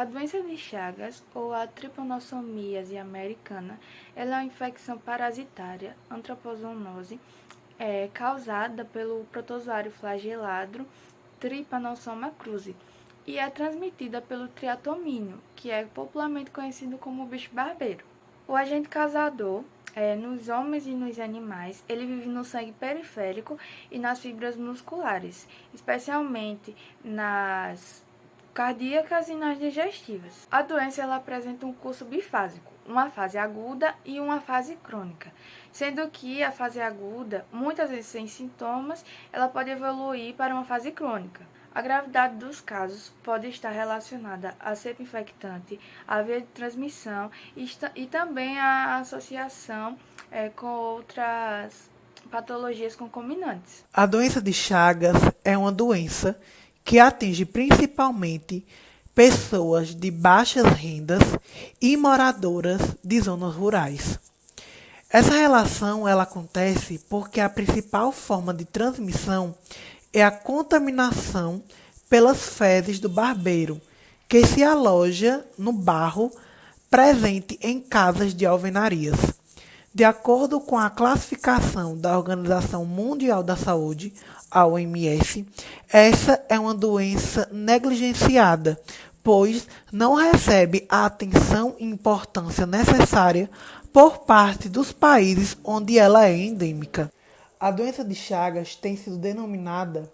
A doença de Chagas, ou a tripanossomiase americana, ela é uma infecção parasitária, antropozoonose, causada pelo protozoário flagelado Trypanosoma cruzi e é transmitida pelo triatomínio, que é popularmente conhecido como bicho barbeiro. O agente causador, nos homens e nos animais, ele vive no sangue periférico e nas fibras musculares, especialmente nas cardíacas e nas digestivas. A doença ela apresenta um curso bifásico, uma fase aguda e uma fase crônica, sendo que a fase aguda, muitas vezes sem sintomas, ela pode evoluir para uma fase crônica. A gravidade dos casos pode estar relacionada à cepa infectante, à via de transmissão e também à associação com outras patologias concomitantes. A doença de Chagas é uma doença que atinge principalmente pessoas de baixas rendas e moradoras de zonas rurais. Essa relação ela acontece porque a principal forma de transmissão é a contaminação pelas fezes do barbeiro, que se aloja no barro presente em casas de alvenarias. De acordo com a classificação da Organização Mundial da Saúde, a OMS, essa é uma doença negligenciada, pois não recebe a atenção e importância necessária por parte dos países onde ela é endêmica. A doença de Chagas tem sido denominada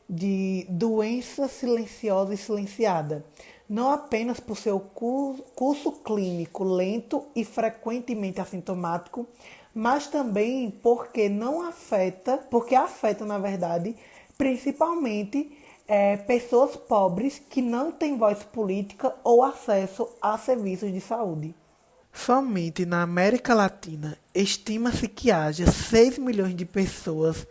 de doença silenciosa e silenciada, não apenas por seu curso clínico lento e frequentemente assintomático, mas também porque afeta, na verdade, principalmente pessoas pobres que não têm voz política ou acesso a serviços de saúde. Somente na América Latina, estima-se que haja 6 milhões de pessoas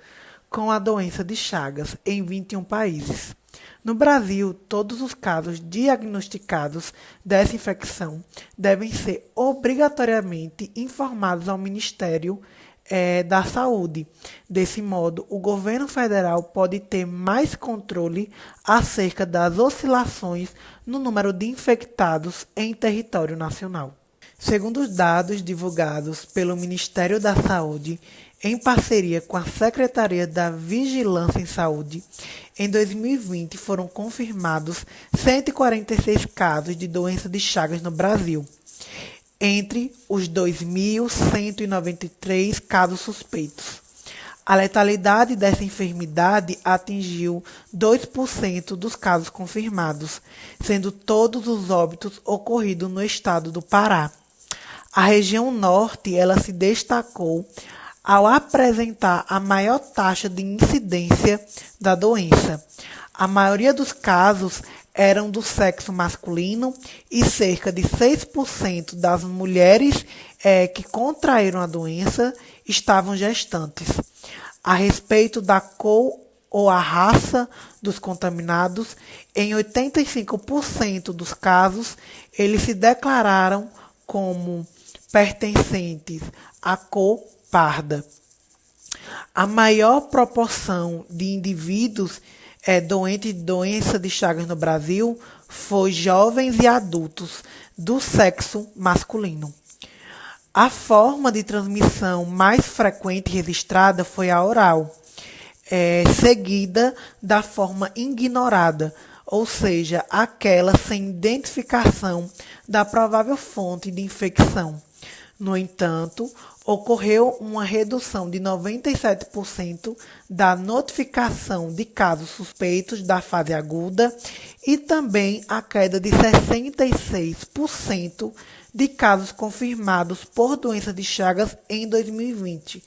com a doença de Chagas em 21 países. No Brasil, todos os casos diagnosticados dessa infecção devem ser obrigatoriamente informados ao Ministério da Saúde. Desse modo, o governo federal pode ter mais controle acerca das oscilações no número de infectados em território nacional. Segundo os dados divulgados pelo Ministério da Saúde, em parceria com a Secretaria da Vigilância em Saúde, em 2020 foram confirmados 146 casos de doença de Chagas no Brasil, entre os 2.193 casos suspeitos. A letalidade dessa enfermidade atingiu 2% dos casos confirmados, sendo todos os óbitos ocorridos no estado do Pará. A região norte ela se destacou ao apresentar a maior taxa de incidência da doença. A maioria dos casos eram do sexo masculino e cerca de 6% das mulheres que contraíram a doença estavam gestantes. A respeito da cor ou a raça dos contaminados, em 85% dos casos, eles se declararam como pertencentes à cor parda. A maior proporção de indivíduos doentes de doença de Chagas no Brasil foi jovens e adultos do sexo masculino. A forma de transmissão mais frequente registrada foi a oral, seguida da forma ignorada, ou seja, aquela sem identificação da provável fonte de infecção. No entanto, ocorreu uma redução de 97% da notificação de casos suspeitos da fase aguda e também a queda de 66% de casos confirmados por doença de Chagas em 2020,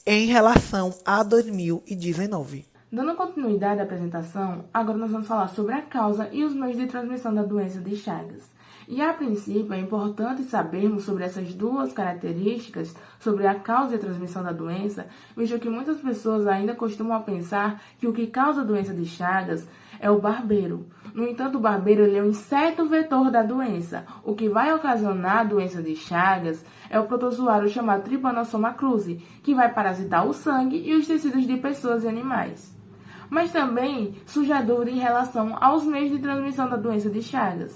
em relação a 2019. Dando continuidade à apresentação, agora nós vamos falar sobre a causa e os meios de transmissão da doença de Chagas. E, a princípio, é importante sabermos sobre essas duas características, sobre a causa e a transmissão da doença, visto que muitas pessoas ainda costumam pensar que o que causa a doença de Chagas é o barbeiro. No entanto, o barbeiro ele é um inseto vetor da doença. O que vai ocasionar a doença de Chagas é o protozoário chamado Trypanosoma cruzi, que vai parasitar o sangue e os tecidos de pessoas e animais. Mas também surge a dúvida em relação aos meios de transmissão da doença de Chagas.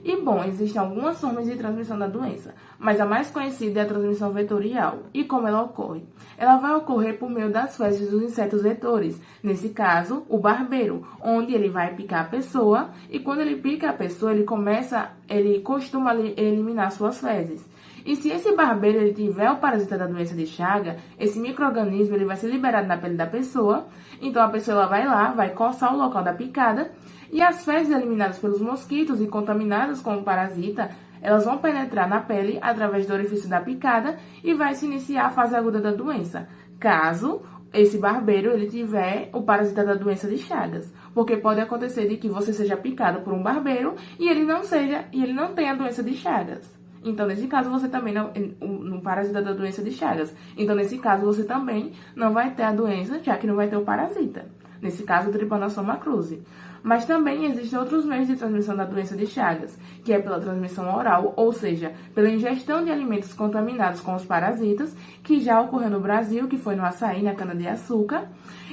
E, bom, existem algumas formas de transmissão da doença, mas a mais conhecida é a transmissão vetorial. E como ela ocorre? Ela vai ocorrer por meio das fezes dos insetos vetores, nesse caso, o barbeiro, onde ele vai picar a pessoa e quando ele pica a pessoa, ele costuma eliminar suas fezes. E se esse barbeiro ele tiver o parasita da doença de Chagas, esse micro-organismo ele vai ser liberado na pele da pessoa, então a pessoa ela vai lá, vai coçar o local da picada, e as fezes eliminadas pelos mosquitos e contaminadas com o parasita, elas vão penetrar na pele através do orifício da picada e vai se iniciar a fase aguda da doença, caso esse barbeiro ele tiver o parasita da doença de Chagas. Porque pode acontecer de que você seja picado por um barbeiro e ele não tenha a doença de Chagas. Então, nesse caso, você também não parasita da doença de Chagas. Então, nesse caso, você também não vai ter a doença, já que não vai ter o parasita. Nesse caso, o Trypanosoma cruzi. Mas também existem outros meios de transmissão da doença de Chagas, que é pela transmissão oral, ou seja, pela ingestão de alimentos contaminados com os parasitas, que já ocorreu no Brasil, que foi no açaí, na cana-de-açúcar,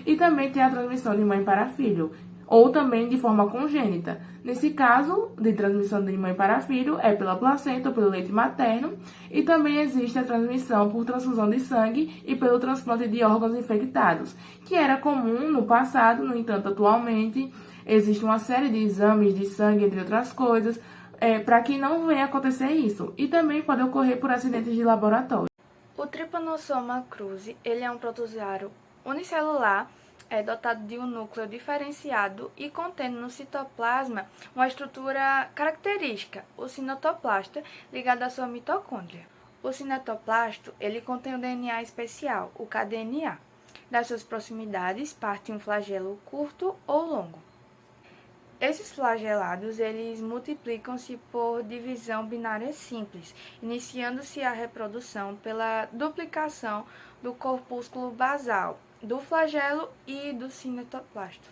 e também tem a transmissão de mãe para filho, ou também de forma congênita. Nesse caso, de transmissão de mãe para filho, é pela placenta ou pelo leite materno, e também existe a transmissão por transfusão de sangue e pelo transplante de órgãos infectados, que era comum no passado, no entanto, atualmente, existe uma série de exames de sangue, entre outras coisas, para que não venha acontecer isso. E também pode ocorrer por acidentes de laboratório. O Trypanosoma cruzi, ele é um protozoário unicelular, dotado de um núcleo diferenciado e contendo no citoplasma uma estrutura característica, o cinetoplasta, ligado à sua mitocôndria. O cinetoplasto, ele contém o DNA especial, o kDNA. Das suas proximidades parte um flagelo curto ou longo. Esses flagelados, eles multiplicam-se por divisão binária simples, iniciando-se a reprodução pela duplicação do corpúsculo basal, do flagelo e do cinetoplasto.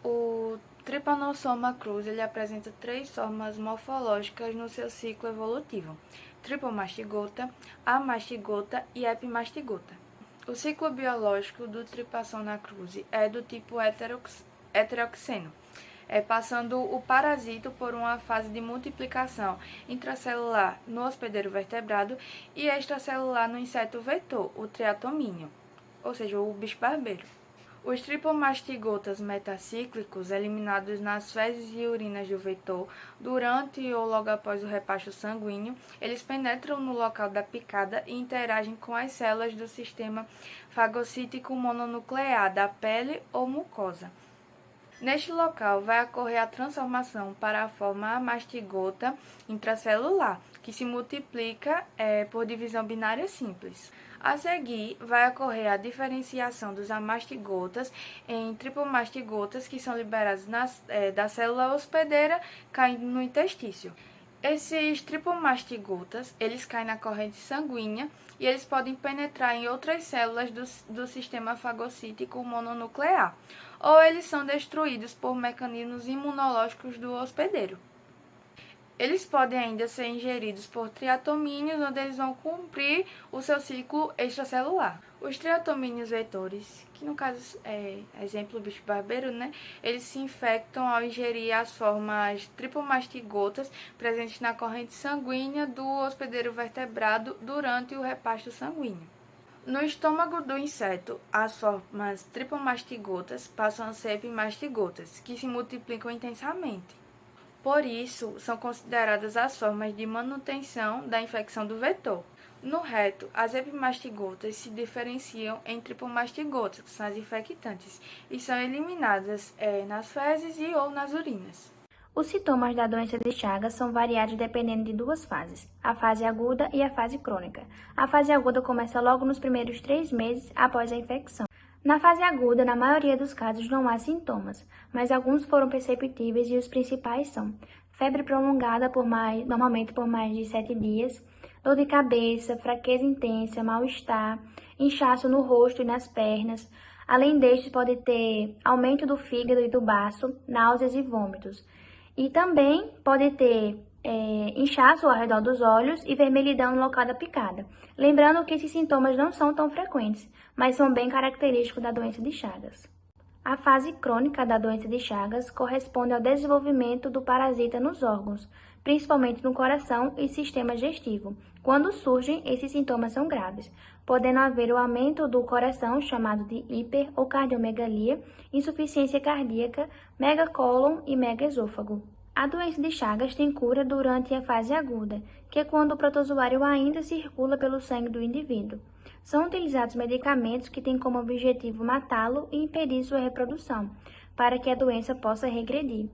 O Trypanosoma cruzi ele apresenta 3 formas morfológicas no seu ciclo evolutivo: tripomastigota, amastigota e epimastigota. O ciclo biológico do Trypanosoma cruzi é do tipo heteroxeno, passando o parasito por uma fase de multiplicação intracelular no hospedeiro vertebrado e extracelular no inseto vetor, o triatomínio, ou seja, o bicho barbeiro. Os tripomastigotas metacíclicos, eliminados nas fezes e urinas do vetor durante ou logo após o repasto sanguíneo, eles penetram no local da picada e interagem com as células do sistema fagocítico mononuclear da pele ou mucosa. Neste local vai ocorrer a transformação para a forma amastigota intracelular, que se multiplica por divisão binária simples. A seguir, vai ocorrer a diferenciação dos amastigotas em tripomastigotas, que são liberados da célula hospedeira, caindo no intestício. Esses tripomastigotas, eles caem na corrente sanguínea e eles podem penetrar em outras células do sistema fagocítico mononuclear, ou eles são destruídos por mecanismos imunológicos do hospedeiro. Eles podem ainda ser ingeridos por triatomíneos, onde eles vão cumprir o seu ciclo extracelular. Os triatomíneos vetores, que no caso é exemplo do bicho barbeiro, eles se infectam ao ingerir as formas tripomastigotas presentes na corrente sanguínea do hospedeiro vertebrado durante o repasto sanguíneo. No estômago do inseto, as formas tripomastigotas passam a ser epimastigotas, que se multiplicam intensamente. Por isso, são consideradas as formas de manutenção da infecção do vetor. No reto, as epimastigotas se diferenciam em tripomastigotas, que são as infectantes, e são eliminadas nas fezes e ou nas urinas. Os sintomas da doença de Chagas são variados dependendo de 2 fases, a fase aguda e a fase crônica. A fase aguda começa logo nos primeiros 3 meses após a infecção. Na fase aguda, na maioria dos casos, não há sintomas, mas alguns foram perceptíveis e os principais são febre prolongada normalmente por mais de 7 dias, dor de cabeça, fraqueza intensa, mal-estar, inchaço no rosto e nas pernas. Além destes, pode ter aumento do fígado e do baço, náuseas e vômitos. E também pode ter inchaço ao redor dos olhos e vermelhidão no local da picada. Lembrando que esses sintomas não são tão frequentes, mas são bem característicos da doença de Chagas. A fase crônica da doença de Chagas corresponde ao desenvolvimento do parasita nos órgãos, principalmente no coração e sistema digestivo. Quando surgem, esses sintomas são graves, podendo haver o aumento do coração, chamado de hiper ou cardiomegalia, insuficiência cardíaca, megacólon e megaesôfago. A doença de Chagas tem cura durante a fase aguda, que é quando o protozoário ainda circula pelo sangue do indivíduo. São utilizados medicamentos que têm como objetivo matá-lo e impedir sua reprodução, para que a doença possa regredir.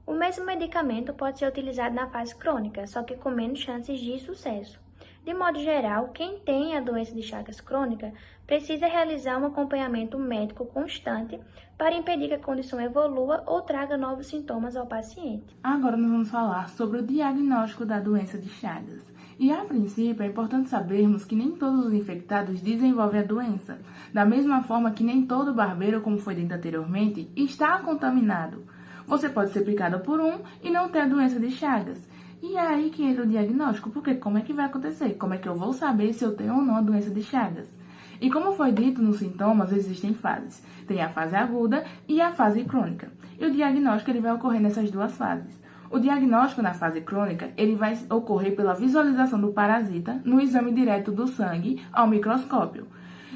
O mesmo medicamento pode ser utilizado na fase crônica, só que com menos chances de sucesso. De modo geral, quem tem a doença de Chagas crônica precisa realizar um acompanhamento médico constante para impedir que a condição evolua ou traga novos sintomas ao paciente. Agora nós vamos falar sobre o diagnóstico da doença de Chagas. E a princípio é importante sabermos que nem todos os infectados desenvolvem a doença, da mesma forma que nem todo barbeiro, como foi dito anteriormente, está contaminado. Você pode ser picado por um e não ter a doença de Chagas. E é aí que entra o diagnóstico, porque como é que vai acontecer? Como é que eu vou saber se eu tenho ou não a doença de Chagas? E como foi dito nos sintomas, existem fases. Tem a fase aguda e a fase crônica. E o diagnóstico ele vai ocorrer nessas duas fases. O diagnóstico na fase crônica ele vai ocorrer pela visualização do parasita no exame direto do sangue ao microscópio.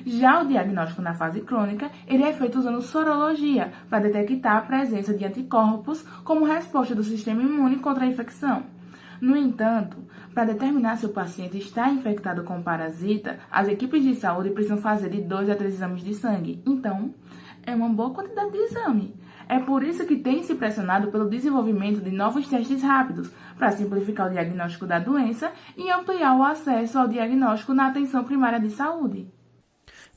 Já o diagnóstico na fase crônica, ele é feito usando sorologia para detectar a presença de anticorpos como resposta do sistema imune contra a infecção. No entanto, para determinar se o paciente está infectado com o parasita, as equipes de saúde precisam fazer de 2 a 3 exames de sangue. Então, é uma boa quantidade de exame. É por isso que tem se pressionado pelo desenvolvimento de novos testes rápidos, para simplificar o diagnóstico da doença e ampliar o acesso ao diagnóstico na atenção primária de saúde.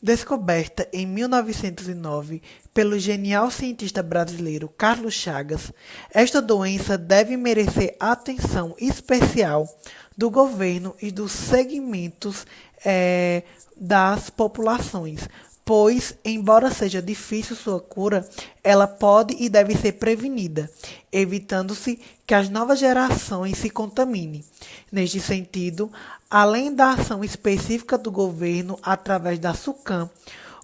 Descoberta em 1909 pelo genial cientista brasileiro Carlos Chagas, esta doença deve merecer atenção especial do governo e dos segmentos das populações, pois, embora seja difícil sua cura, ela pode e deve ser prevenida, evitando-se que as novas gerações se contaminem. Neste sentido, além da ação específica do governo através da SUCAM,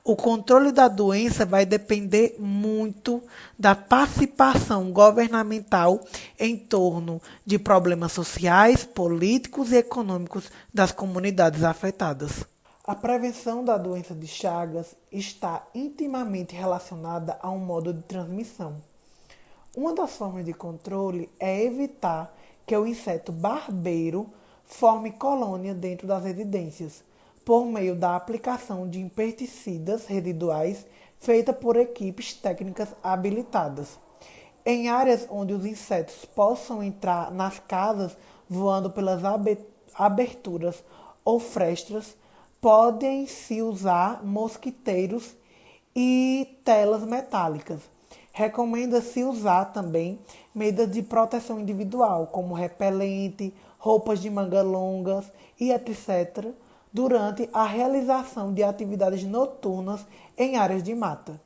o controle da doença vai depender muito da participação governamental em torno de problemas sociais, políticos e econômicos das comunidades afetadas. A prevenção da doença de Chagas está intimamente relacionada a um modo de transmissão. Uma das formas de controle é evitar que o inseto barbeiro forme colônia dentro das residências, por meio da aplicação de inseticidas residuais feita por equipes técnicas habilitadas. Em áreas onde os insetos possam entrar nas casas voando pelas aberturas ou frestas, podem-se usar mosquiteiros e telas metálicas. Recomenda-se usar também medidas de proteção individual, como repelente, roupas de manga longas e etc., durante a realização de atividades noturnas em áreas de mata.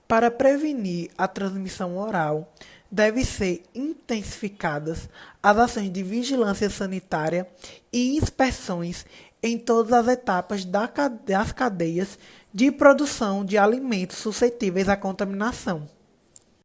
Para prevenir a transmissão oral, devem ser intensificadas as ações de vigilância sanitária e inspeções em todas as etapas das cadeias de produção de alimentos suscetíveis à contaminação.